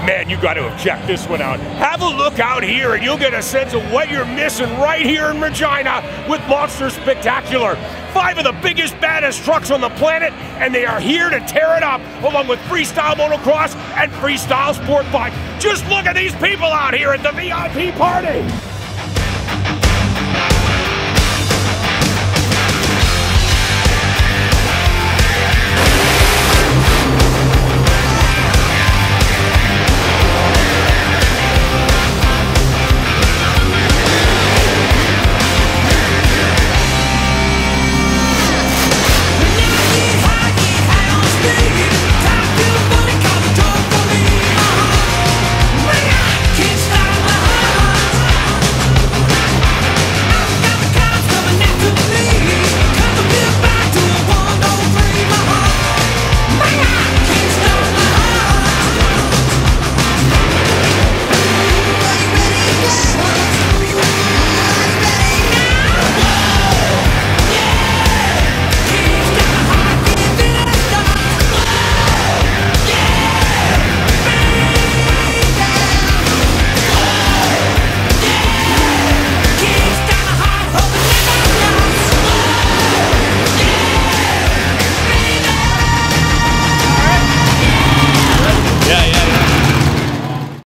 Man, you got to have checked this one out. Have a look out here and you'll get a sense of what you're missing right here in Regina with Monster Spectacular. 5 of the biggest, baddest trucks on the planet, and they are here to tear it up, along with Freestyle Motocross and Freestyle Sport Bike. Just look at these people out here at the VIP party.